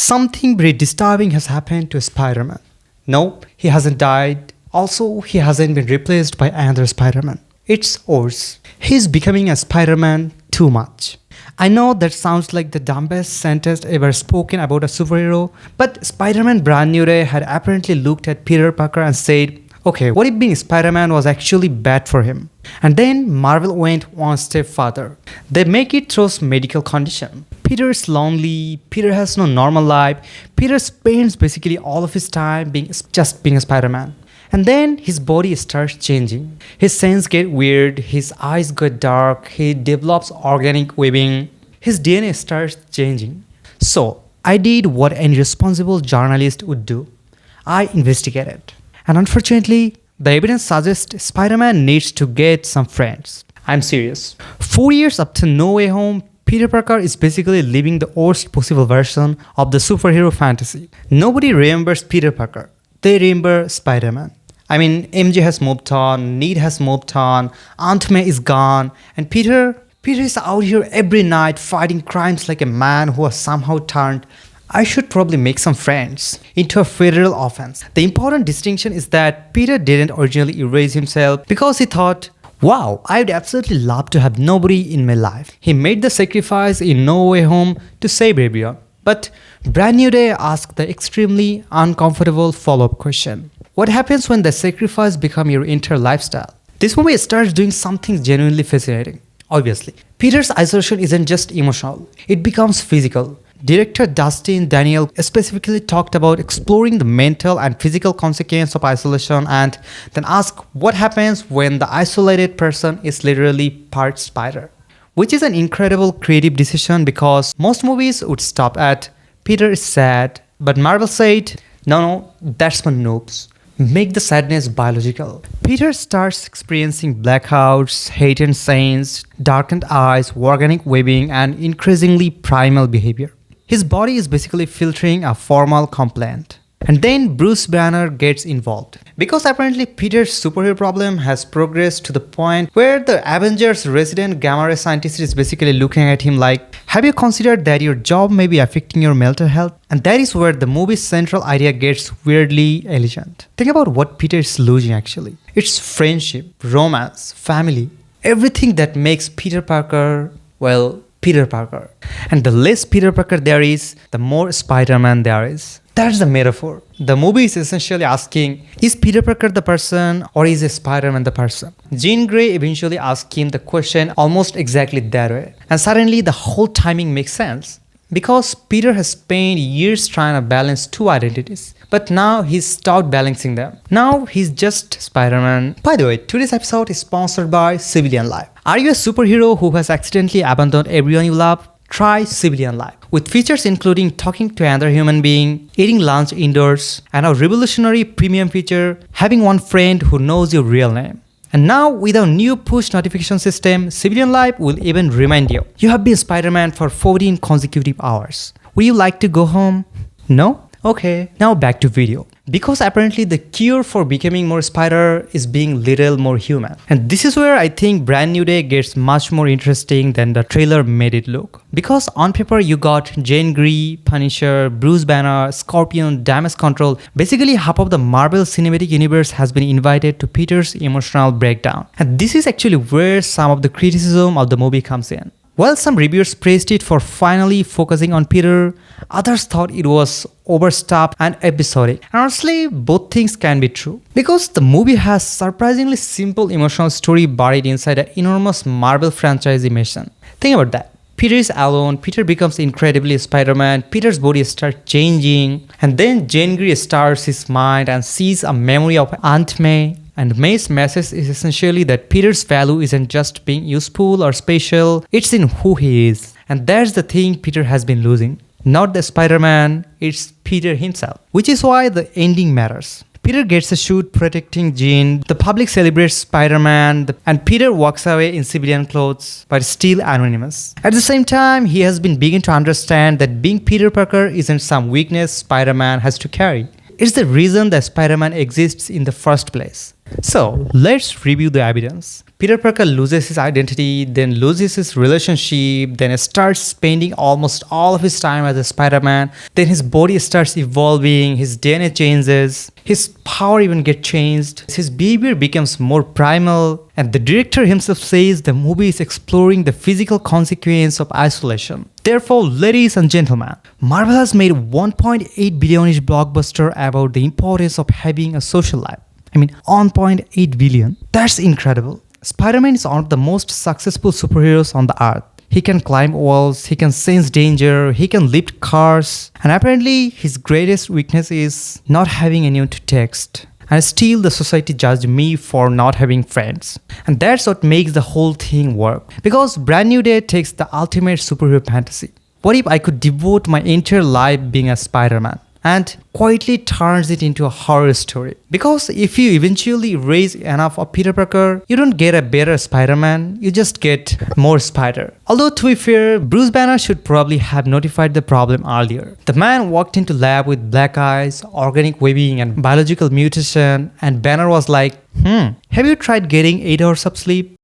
Something very disturbing has happened to Spider-Man. No, he hasn't died. Also, he hasn't been replaced by another Spider-Man. It's worse. He's becoming a Spider-Man too much. I know that sounds like the dumbest sentence ever spoken about a superhero, but Spider-Man Brand New Day had apparently looked at Peter Parker and said, okay, what if being Spider-Man was actually bad for him? And then Marvel went one step further. They make it through medical condition. Peter is lonely, Peter has no normal life, Peter spends basically all of his time being a Spider-Man. And then his body starts changing. His senses get weird, his eyes get dark, he develops organic webbing, his DNA starts changing. So, I did what any responsible journalist would do. I investigated. And unfortunately, the evidence suggests Spider-Man needs to get some friends. I'm serious. 4 years after No Way Home, Peter Parker is basically living the worst possible version of the superhero fantasy. Nobody remembers Peter Parker. They remember Spider-Man. I mean, MJ has moved on, Ned has moved on, Aunt May is gone, and Peter is out here every night fighting crimes like a man who has somehow turned, I should probably make some friends, into a federal offense. The important distinction is that Peter didn't originally erase himself because he thought, wow, I'd absolutely love to have nobody in my life. He made the sacrifice in No Way Home to save everyone. But Brand New Day asked the extremely uncomfortable follow-up question. What happens when the sacrifice becomes your entire lifestyle? This movie starts doing something genuinely fascinating. Obviously, Peter's isolation isn't just emotional, it becomes physical. Director Dustin Daniel specifically talked about exploring the mental and physical consequence of isolation and then asked what happens when the isolated person is literally part spider. Which is an incredible creative decision because most movies would stop at Peter is sad, but Marvel said, no, that's for noobs. Make the sadness biological. Peter starts experiencing blackouts, heightened sense, darkened eyes, organic webbing, and increasingly primal behavior. His body is basically filtering a formal complaint. And then Bruce Banner gets involved. Because apparently Peter's superhero problem has progressed to the point where the Avengers resident gamma ray scientist is basically looking at him like, have you considered that your job may be affecting your mental health? And that is where the movie's central idea gets weirdly elegant. Think about what Peter is losing actually. It's friendship, romance, family, everything that makes Peter Parker, well, Peter Parker. And the less Peter Parker there is, the more Spider-Man there is. That's the metaphor. The movie is essentially asking, is Peter Parker the person or is Spider-Man the person? Jean Grey eventually asked him the question almost exactly that way. And suddenly the whole timing makes sense. Because Peter has spent years trying to balance two identities. But now he's stopped balancing them. Now he's just Spider-Man. By the way, today's episode is sponsored by Civilian Life. Are you a superhero who has accidentally abandoned everyone you love? Try Civilian Life. With features including talking to another human being, eating lunch indoors, and a revolutionary premium feature, having one friend who knows your real name. And now, with our new push notification system, Civilian Life will even remind you, you have been Spider-Man for 14 consecutive hours. Would you like to go home? No? Okay, now back to video. Because apparently the cure for becoming more spider is being little more human. And this is where I think Brand New Day gets much more interesting than the trailer made it look. Because on paper you got Jean Grey, Punisher, Bruce Banner, Scorpion, Damage Control. Basically half of the Marvel Cinematic Universe has been invited to Peter's emotional breakdown. And this is actually where some of the criticism of the movie comes in. While some reviewers praised it for finally focusing on Peter, others thought it was overstuffed and episodic. And honestly, both things can be true. Because the movie has surprisingly simple emotional story buried inside an enormous Marvel franchise mission. Think about that. Peter is alone, Peter becomes incredibly Spider-Man, Peter's body starts changing, and then Jean Grey starts his mind and sees a memory of Aunt May. And May's message is essentially that Peter's value isn't just being useful or special, it's in who he is. And that's the thing Peter has been losing. Not the Spider-Man, it's Peter himself. Which is why the ending matters. Peter gets a suit protecting Jean, the public celebrates Spider-Man, and Peter walks away in civilian clothes, but still anonymous. At the same time, he has been beginning to understand that being Peter Parker isn't some weakness Spider-Man has to carry. It's the reason that Spider-Man exists in the first place. So, let's review the evidence. Peter Parker loses his identity, then loses his relationship, then starts spending almost all of his time as a Spider-Man. Then his body starts evolving, his DNA changes, his power even gets changed, his behavior becomes more primal, and the director himself says the movie is exploring the physical consequence of isolation. Therefore, ladies and gentlemen, Marvel has made 1.8 billion-ish blockbuster about the importance of having a social life. 1.8 billion. That's incredible. Spider-Man is one of the most successful superheroes on the earth. He can climb walls, he can sense danger, he can lift cars, and apparently his greatest weakness is not having anyone to text. And still the society judged me for not having friends. And that's what makes the whole thing work. Because Brand New Day takes the ultimate superhero fantasy. What if I could devote my entire life being a Spider-Man? And quietly turns it into a horror story. Because if you eventually raise enough of Peter Parker, you don't get a better Spider-Man, you just get more Spider. Although to be fair, Bruce Banner should probably have notified the problem earlier. The man walked into lab with black eyes, organic webbing and biological mutation, and Banner was like, have you tried getting 8 hours of sleep?